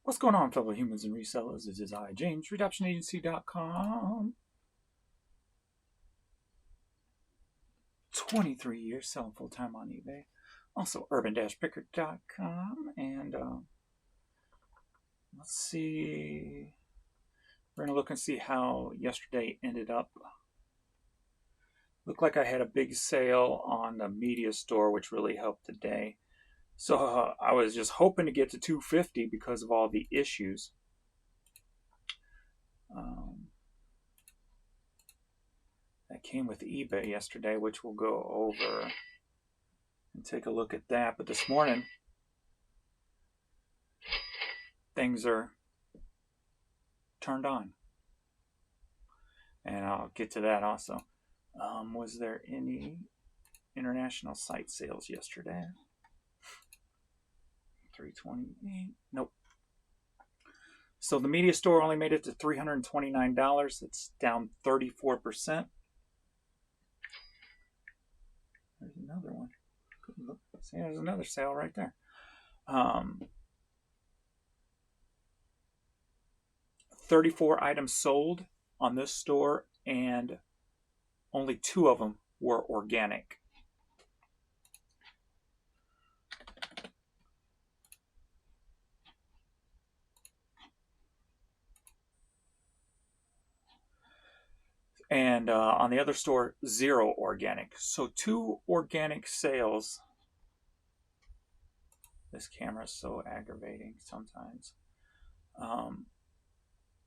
What's going on, fellow humans and resellers? This is I, James, RedoptionAgency.com. 23 years selling full-time on eBay. Also, urban-picker.com. And let's see. We're going to look and see how yesterday ended up. Looked like I had a big sale on the media store, which really helped today. So I was just hoping to get to 250 because of all the issues. That came with eBay yesterday, which we'll go over and take a look at that. But this morning, things are turned on. And I'll get to that also. Was there any international site sales yesterday? 328. Nope. So the media store only made it to $329. It's down 34%. There's another one. See, there's another sale right there. 34 items sold on this store, and only 2 of them were organic. And on the other store, 0 organic. So 2 organic sales. This camera is so aggravating sometimes.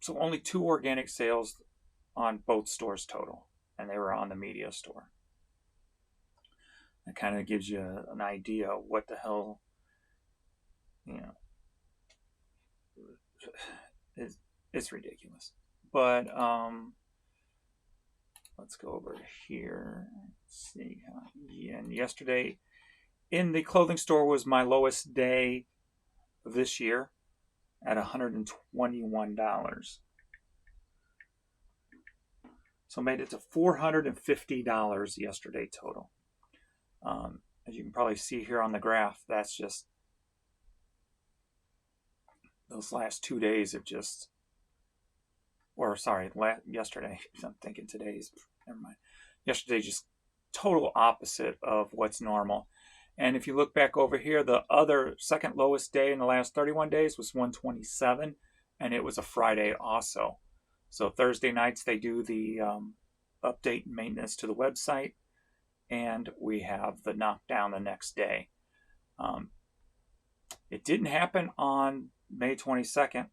So only 2 organic sales on both stores total, and they were on the media store. That kind of gives you an idea of what the hell, it's ridiculous. But let's go over here. Let's see. And yesterday in the clothing store was my lowest day this year at $121. So made it to $450 yesterday total. As you can probably see here on the graph, that's just those last 2 days have just, or sorry, yesterday. I'm thinking today's, never mind. Yesterday just total opposite of what's normal. And if you look back over here, the other second lowest day in the last 31 days was 127, and it was a Friday also. So Thursday nights they do the update and maintenance to the website, and we have the knockdown the next day. It didn't happen on May 22nd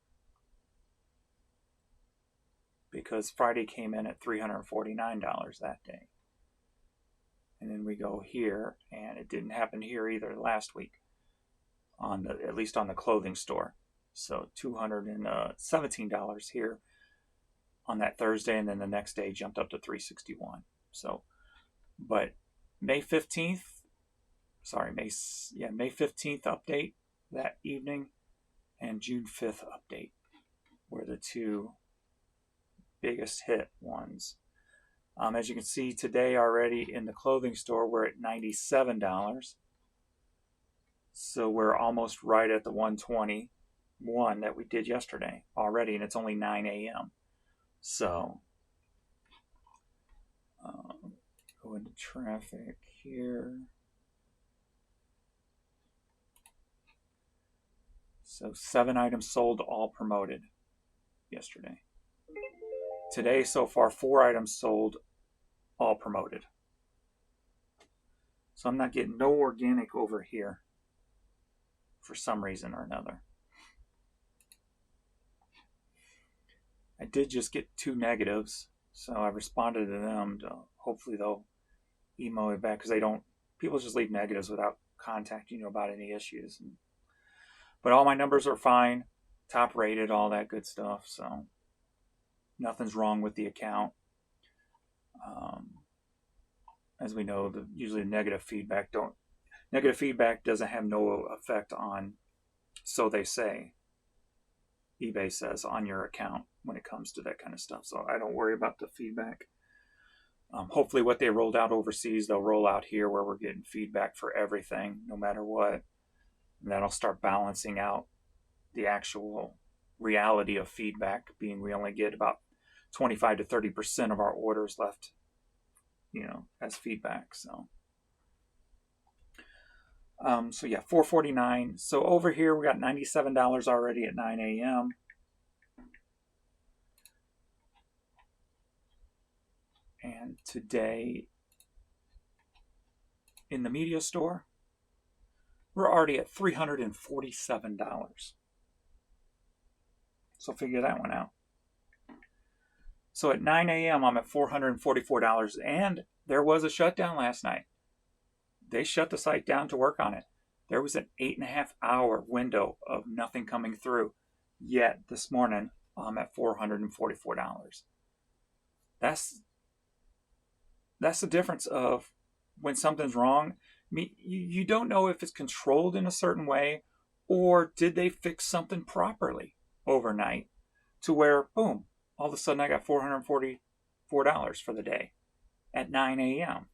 because Friday came in at $349 that day. And then we go here, and it didn't happen here either last week, at least on the clothing store. So $217 here on that Thursday, and then the next day jumped up to $361. So, but May 15th update that evening, and June 5th update were the 2 biggest hit ones. As you can see today already in the clothing store, we're at $97. So we're almost right at the 121 that we did yesterday already, and it's only 9 a.m. So go into traffic here. So 7 items sold, all promoted yesterday. Today, so far, 4 items sold, all promoted. So I'm not getting no organic over here for some reason or another. I did just get 2 negatives, so I responded to them. Hopefully they'll email me back, because people just leave negatives without contacting you about any issues. But all my numbers are fine, top rated, all that good stuff, so nothing's wrong with the account. As we know, usually negative feedback doesn't have no effect on, so they say, eBay says, on your account when it comes to that kind of stuff. So I don't worry about the feedback. Hopefully what they rolled out overseas, they'll roll out here where we're getting feedback for everything, no matter what. And that'll start balancing out the actual reality of feedback, being we only get about 25 to 30% of our orders left, as feedback. So yeah, $4.49. So over here we got $97 already at 9 a.m. And today in the media store, we're already at $347. So figure that one out. So at 9 a.m., I'm at $444. And there was a shutdown last night. They shut the site down to work on it. There was an 8.5-hour window of nothing coming through. Yet this morning, I'm at $444. That's the difference of when something's wrong. I mean, you don't know if it's controlled in a certain way, or did they fix something properly overnight to where, boom, all of a sudden I got $444 for the day at 9 a.m.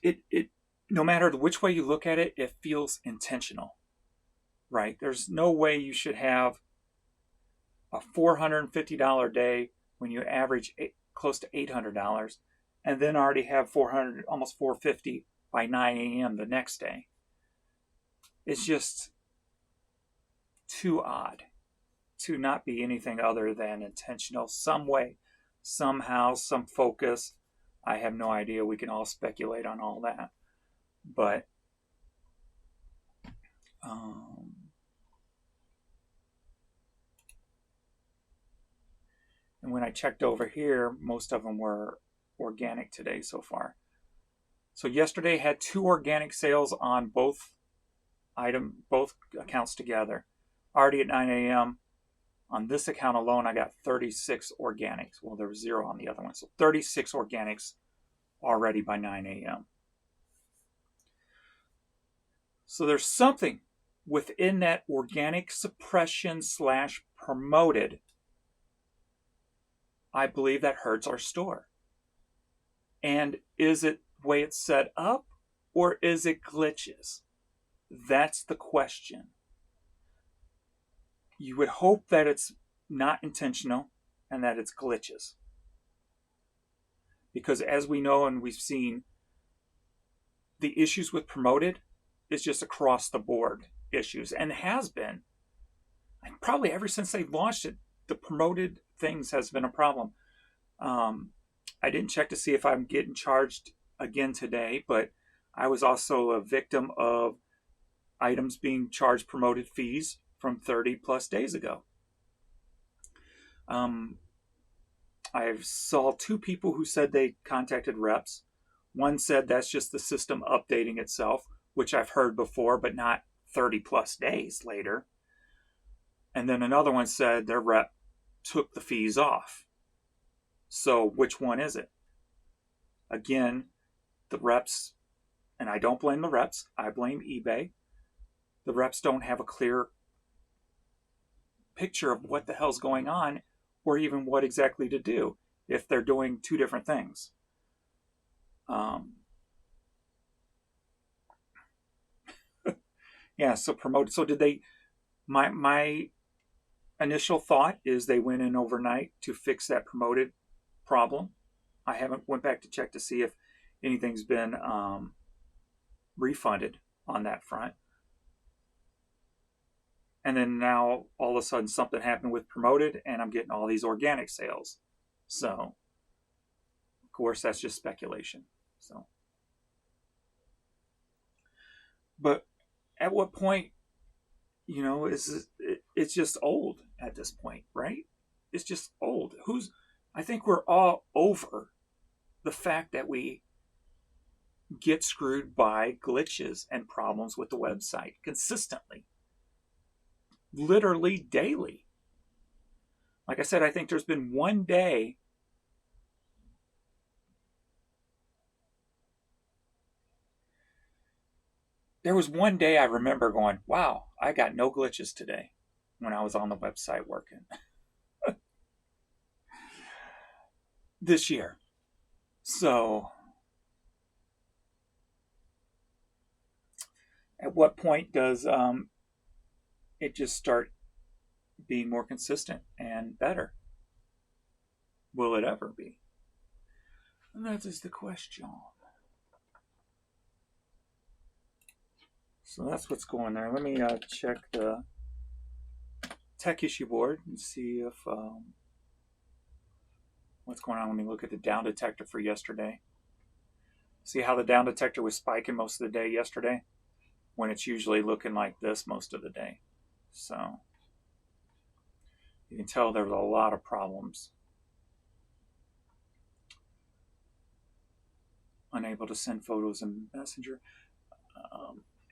It no matter which way you look at it, it feels intentional, right? There's no way you should have a $450 day when you average close to $800, and then already have $400, almost $450 by 9 a.m. the next day. It's just too odd to not be anything other than intentional, some way, somehow, some focus. I have no idea. We can all speculate on all that. But and when I checked over here, most of them were organic today so far. So yesterday had 2 organic sales on both accounts together. Already at 9 a.m. On this account alone, I got 36 organics. Well, there was 0 on the other one. So 36 organics already by 9 a.m. So there's something within that organic suppression / promoted, I believe, that hurts our store. And is it the way it's set up, or is it glitches? That's the question. You would hope that it's not intentional and that it's glitches. Because as we know and we've seen, the issues with promoted is just across the board issues, and has been. And probably ever since they launched it, the promoted things has been a problem. I didn't check to see if I'm getting charged again today, but I was also a victim of items being charged promoted fees from 30 plus days ago. I saw 2 people who said they contacted reps. One said that's just the system updating itself, which I've heard before, but not 30 plus days later. And then another one said their rep took the fees off. So which one is it? Again, the reps, and I don't blame the reps, I blame eBay. The reps don't have a clear picture of what the hell's going on, or even what exactly to do if they're doing 2 different things. Yeah, so promoted. So did they, my initial thought is they went in overnight to fix that promoted problem. I haven't went back to check to see if anything's been refunded on that front. And then now all of a sudden something happened with promoted, and I'm getting all these organic sales. So, of course, that's just speculation. So, but at what point, it's just old at this point, right? It's just old. I think we're all over the fact that we get screwed by glitches and problems with the website consistently. Literally daily. Like I said, I think there's been one day I remember going, wow, I got no glitches today when I was on the website working. This year. So, At what point does it just start being more consistent and better? Will it ever be? And that is the question. So that's what's going there. Let me check the tech issue board and see if what's going on. Let me look at the down detector for yesterday. See how the down detector was spiking most of the day yesterday, when it's usually looking like this most of the day. So you can tell there was a lot of problems. Unable to send photos in Messenger,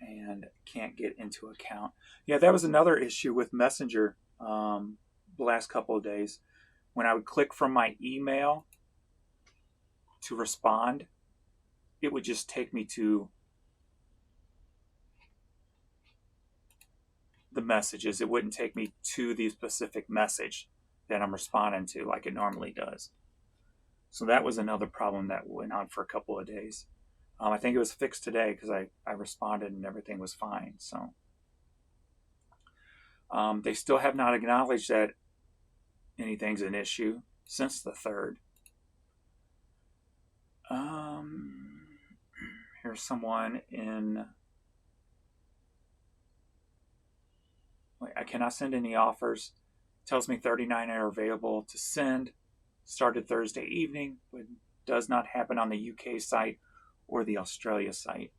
and can't get into account. Yeah, that was another issue with Messenger the last couple of days. When I would click from my email to respond, it would just take me to the messages. It wouldn't take me to the specific message that I'm responding to like it normally does. So that was another problem that went on for a couple of days. I think it was fixed today because I responded and everything was fine. So they still have not acknowledged that anything's an issue since the 3rd. Here's someone in. Wait, I cannot send any offers. Tells me 39 are available to send. Started Thursday evening, but does not happen on the UK site or the Australia site.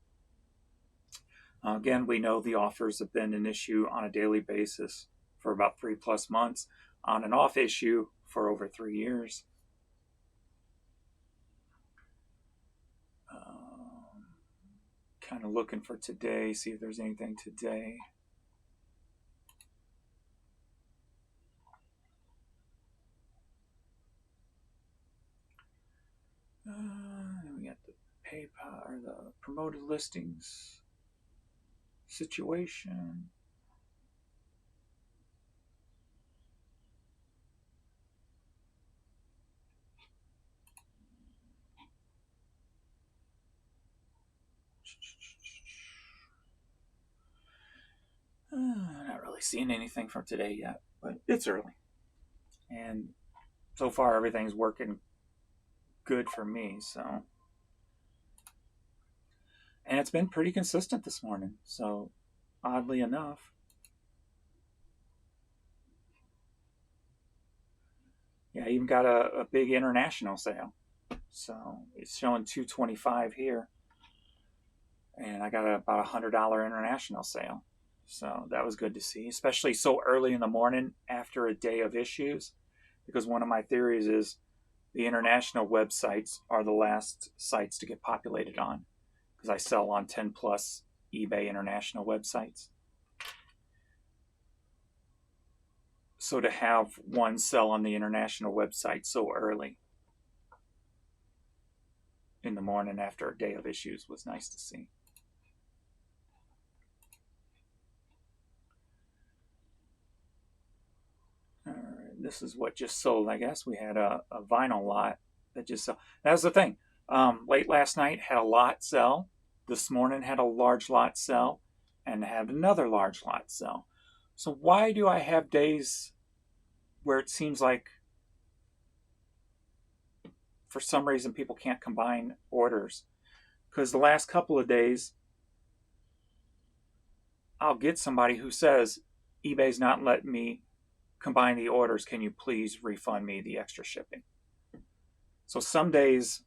Again, we know the offers have been an issue on a daily basis for about 3+ months, on and off issue for over 3 years. Kind of looking for today, see if there's anything today. We got the PayPal or the promoted listings situation. Not really seeing anything from today yet, but it's early. And so far, everything's working good for me. So, and it's been pretty consistent this morning. So, oddly enough, yeah, I even got a big international sale. So it's showing 225 here, and I got about $100 international sale. So that was good to see, especially so early in the morning after a day of issues, because one of my theories is the international websites are the last sites to get populated on, because I sell on 10 plus eBay international websites. So to have one sell on the international website so early in the morning after a day of issues was nice to see. All right, this is what just sold. I guess we had a vinyl lot that just sold. That was the thing. Late last night had a lot sell. This morning had a large lot sell, and had another large lot sell. So why do I have days where it seems like for some reason people can't combine orders? Because the last couple of days I'll get somebody who says eBay's not letting me combine the orders. Can you please refund me the extra shipping? So some days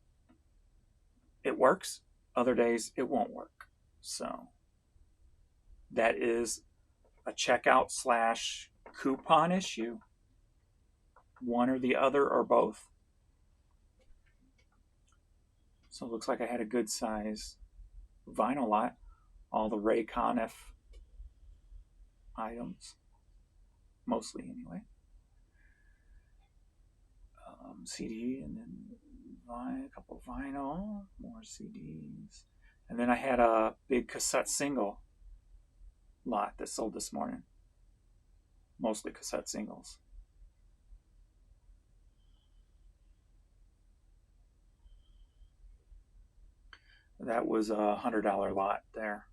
it works, other days it won't work. So that is a checkout / coupon issue, one or the other or both. So it looks like I had a good size vinyl lot, all the Ray Conniff items, mostly anyway. CD, and then a couple vinyl, more CDs, and then I had a big cassette single lot that sold this morning, mostly cassette singles. That was a $100 lot there.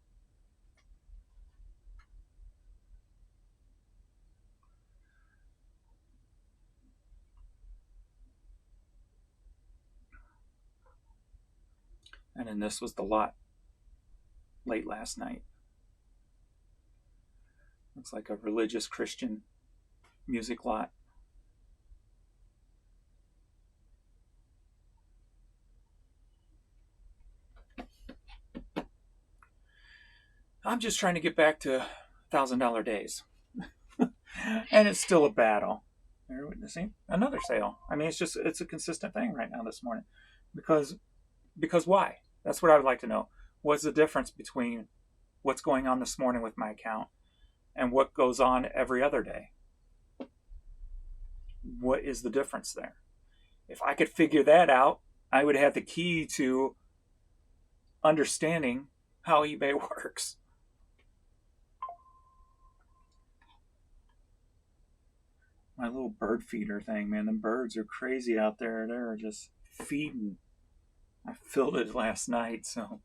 And then this was the lot late last night. Looks like a religious Christian music lot. I'm just trying to get back to $1,000 days. And it's still a battle. You're witnessing another sale. I mean, it's a consistent thing right now this morning. Because why? That's what I would like to know. What's the difference between what's going on this morning with my account and what goes on every other day? What is the difference there? If I could figure that out, I would have the key to understanding how eBay works. My little bird feeder thing, man, the birds are crazy out there. They're just feeding. I filled it last night, so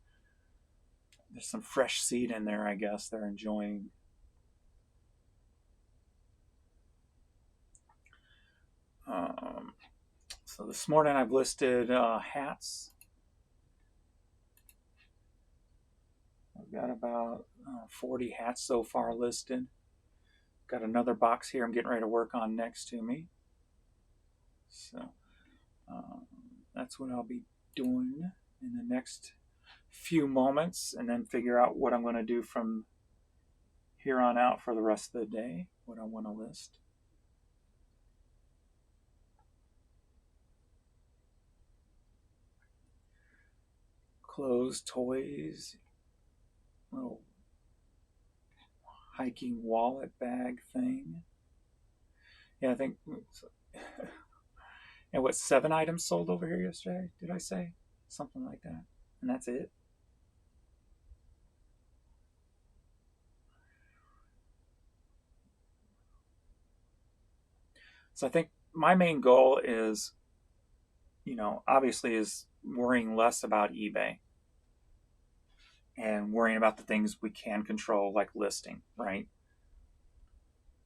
there's some fresh seed in there, I guess they're enjoying. So this morning I've listed hats. I've got about 40 hats so far listed. Got another box here I'm getting ready to work on next to me. So that's what I'll be doing in the next few moments, and then figure out what I'm going to do from here on out for the rest of the day, what I want to list. Clothes, toys, little hiking wallet bag thing. Yeah, I think. And what, 7 items sold over here yesterday? Did I say something like that? And that's it. So I think my main goal is, obviously, is worrying less about eBay and worrying about the things we can control, like listing, right?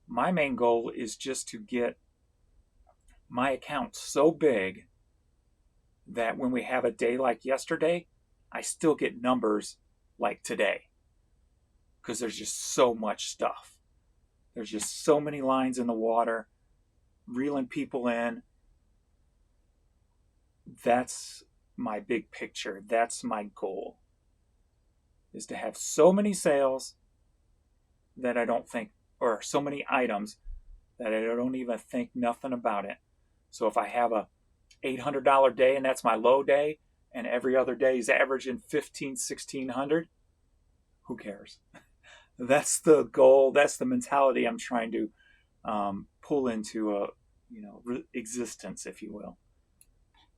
My main goal is just to get my account so big that when we have a day like yesterday, I still get numbers like today. Because there's just so much stuff. There's just so many lines in the water, reeling people in. That's my big picture. That's my goal. Is to have so many sales that I don't think, or so many items that I don't even think nothing about it. So if I have a $800 day and that's my low day, and every other day is averaging $1,500, $1,600, who cares? That's the goal. That's the mentality I'm trying to pull into a existence, if you will.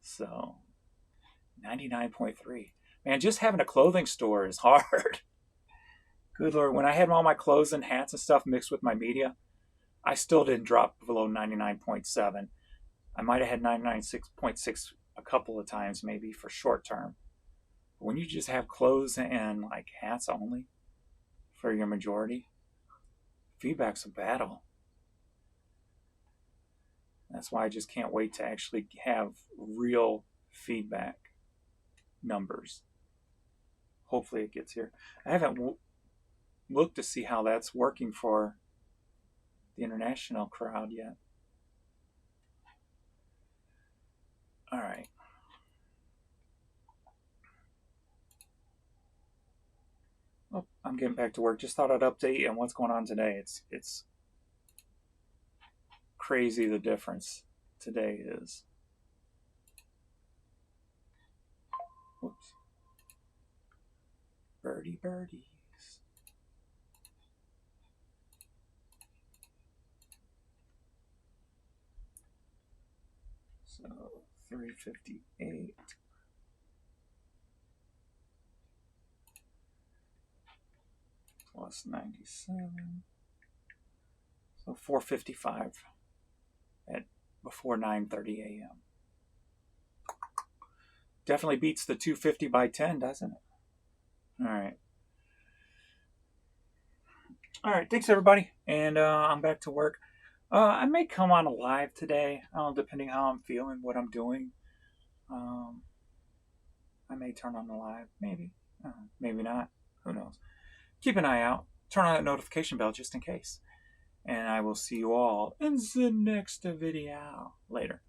So 99.3. Man, just having a clothing store is hard. Good Lord, when I had all my clothes and hats and stuff mixed with my media, I still didn't drop below 99.7. I might have had 99.6 a couple of times, maybe for short term. But when you just have clothes and like hats only for your majority, feedback's a battle. That's why I just can't wait to actually have real feedback numbers. Hopefully it gets here. I haven't looked to see how that's working for the international crowd yet. All right. Oh, I'm getting back to work. Just thought I'd update on what's going on today. It's crazy the difference today is. Whoops. Birdies. So 358 plus 97. So 455 at before 9:30 a.m. Definitely beats the 250 by 10, doesn't it? All right. All right. Thanks, everybody. And I'm back to work. I may come on live today, depending how I'm feeling, what I'm doing. I may turn on the live. Maybe. Maybe not. Who knows? Keep an eye out. Turn on that notification bell just in case. And I will see you all in the next video. Later.